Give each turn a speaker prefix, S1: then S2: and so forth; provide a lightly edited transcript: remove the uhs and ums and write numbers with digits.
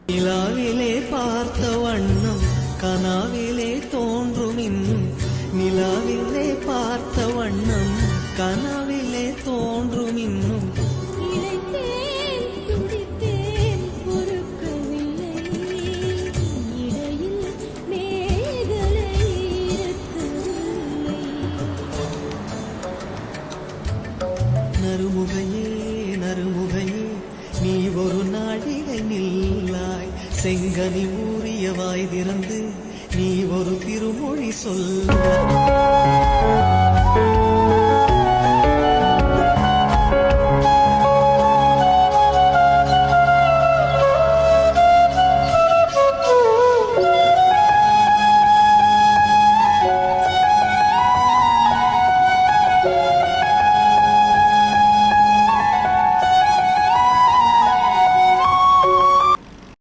S1: நிலாவிலே பார்த்த வண்ணம் கனாவிலே தோன்றும் இன்னும் நிலாவிலே பார்த்த வண்ணம் கனாவிலே தோன்றும் இன்னும் நறுமுகையே நறுமுகையே நீ ஒரு நாழிகை நில்லாய் செங்கனி ஊறிய வாய் திறந்து நீ ஒரு திருமொழி சொல்